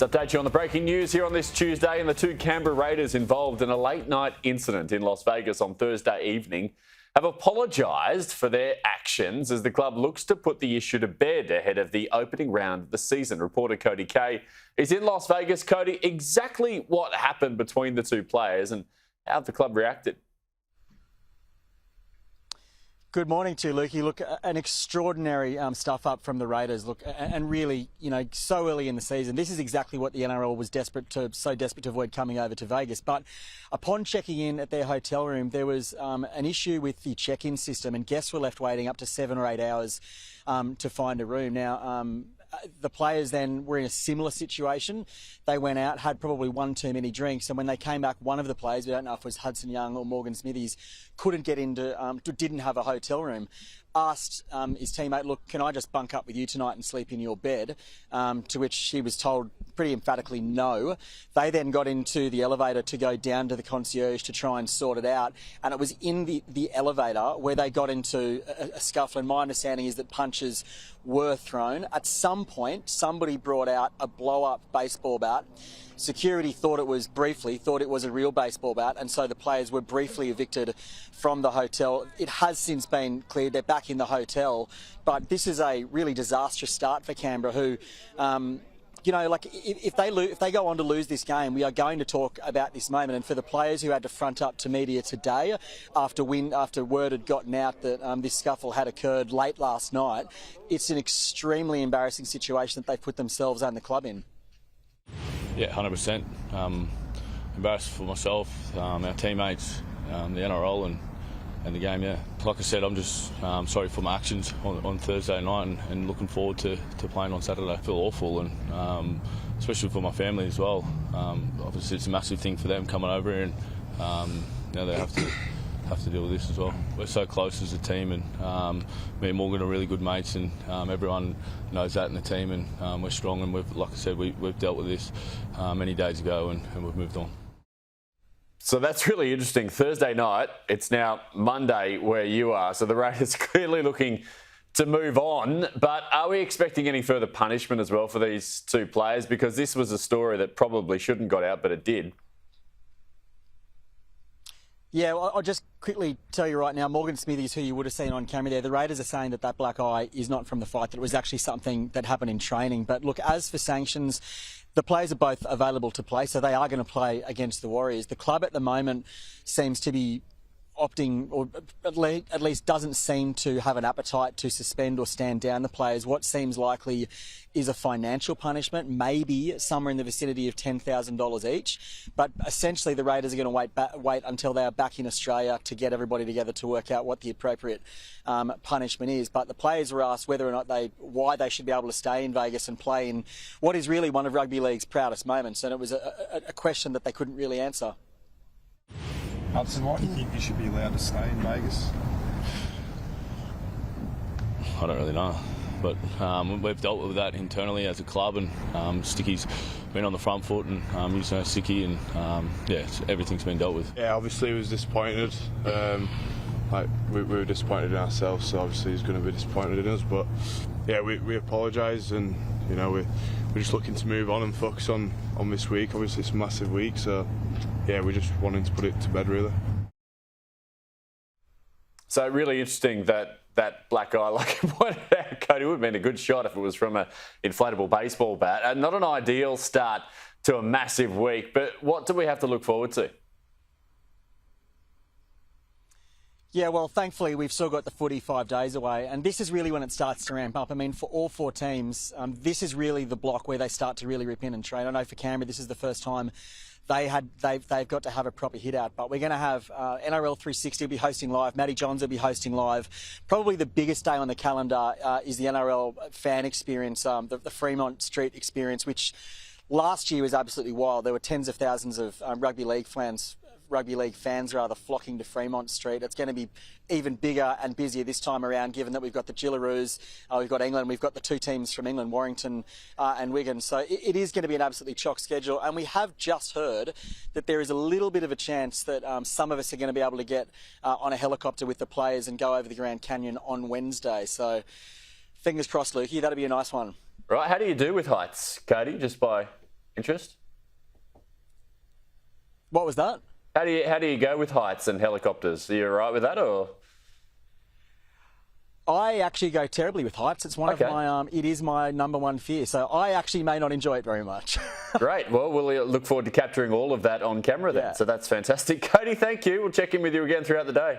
To update you on the breaking news here on this Tuesday, and the two Canberra Raiders involved in a late-night incident in Las Vegas on Thursday evening have apologised for their actions as the club looks to put the issue to bed ahead of the opening round of the season. Reporter Cody Kay is in Las Vegas. Cody, exactly what happened between the two players and how the club reacted? Good morning to you, Lukey. Look, an extraordinary stuff up from the Raiders. Look, and really, so early in the season, this is exactly what the NRL was so desperate to avoid coming over to Vegas. But upon checking in at their hotel room, there was an issue with the check-in system, and guests were left waiting up to 7 or 8 hours to find a room. Now, the players then were in a similar situation. They went out, had probably one too many drinks, and when they came back, one of the players, we don't know if it was Hudson or Morgan Smithies, couldn't get into, didn't have a hotel room. Asked his teammate, look, can I just bunk up with you tonight and sleep in your bed? To which he was told pretty emphatically no. They then got into the elevator to go down to the concierge to try and sort it out. And it was in the elevator where they got into a scuffle. And my understanding is that punches were thrown. At some point, somebody brought out a blow-up baseball bat. Security thought it was a real baseball bat, and so the players were briefly evicted from the hotel. It has since been cleared. They're back in the hotel, but this is a really disastrous start for Canberra, who, if they go on to lose this game, we are going to talk about this moment. And for the players who had to front up to media today after word had gotten out that this scuffle had occurred late last night, it's an extremely embarrassing situation that they've put themselves and the club in. Yeah, 100%. Embarrassed for myself, our teammates, the NRL and the game, yeah. Like I said, I'm just sorry for my actions on Thursday night and looking forward to playing on Saturday. I feel awful, and especially for my family as well. Obviously, it's a massive thing for them coming over here, and they have to deal with this as well. We're so close as a team, and me and Morgan are really good mates, and everyone knows that in the team, and we're strong, and like I said, we've dealt with this many days ago, and we've moved on. So that's really interesting. Thursday night, it's now Monday where you are, so the Raiders clearly looking to move on, but are we expecting any further punishment as well for these two players? Because this was a story that probably shouldn't got out, but it did. Yeah, well, I'll just quickly tell you right now, Morgan Smithies, who you would have seen on camera there, the Raiders are saying that black eye is not from the fight, that it was actually something that happened in training. But look, as for sanctions, the players are both available to play, so they are going to play against the Warriors. The club at the moment seems to be opting, or at least doesn't seem to have an appetite to suspend or stand down the players. What seems likely is a financial punishment, maybe somewhere in the vicinity of $10,000 each. But essentially, the Raiders are going to wait until they are back in Australia to get everybody together to work out what the appropriate punishment is. But the players were asked whether or not why they should be able to stay in Vegas and play in what is really one of rugby league's proudest moments, and it was a question that they couldn't really answer. Hudson, why do you think you should be allowed to stay in Vegas? I don't really know, but we've dealt with that internally as a club, and Sticky's been on the front foot, and he's no Sticky, and everything's been dealt with. Yeah, obviously he was disappointed. We were disappointed in ourselves, so obviously he's going to be disappointed in us. But yeah, we apologise, and we're just looking to move on and focus on this week. Obviously it's a massive week, so yeah, we're just wanting to put it to bed, really. So really interesting that black eye, like you pointed out, Cody, would have been a good shot if it was from an inflatable baseball bat. Not an ideal start to a massive week, but what do we have to look forward to? Yeah, well, thankfully, we've still got the footy 5 days away, and this is really when it starts to ramp up. I mean, for all four teams, this is really the block where they start to really rip in and train. I know for Canberra, this is the first time they've got to have a proper hit out, but we're going to have NRL 360 will be hosting live, Matty Johns will be hosting live. Probably the biggest day on the calendar is the NRL fan experience, the Fremont Street experience, which last year was absolutely wild. There were tens of thousands of rugby league fans flocking to Fremont Street. It's going to be even bigger and busier this time around, given that we've got the Gillaroos, we've got England, we've got the two teams from England, Warrington and Wigan. So it is going to be an absolutely chock schedule. And we have just heard that there is a little bit of a chance that some of us are going to be able to get on a helicopter with the players and go over the Grand Canyon on Wednesday. So fingers crossed, Lukey, that'll be a nice one. Right, how do you do with heights, Cody? Just by Interest? What was that? How do you go with heights and helicopters? Are you all right with that, or? I actually go terribly with heights. It's one of my, it is my number one fear. So I actually may not enjoy it very much. Great. Well, we'll look forward to capturing all of that on camera then. Yeah. So that's fantastic. Cody, thank you. We'll check in with you again throughout the day.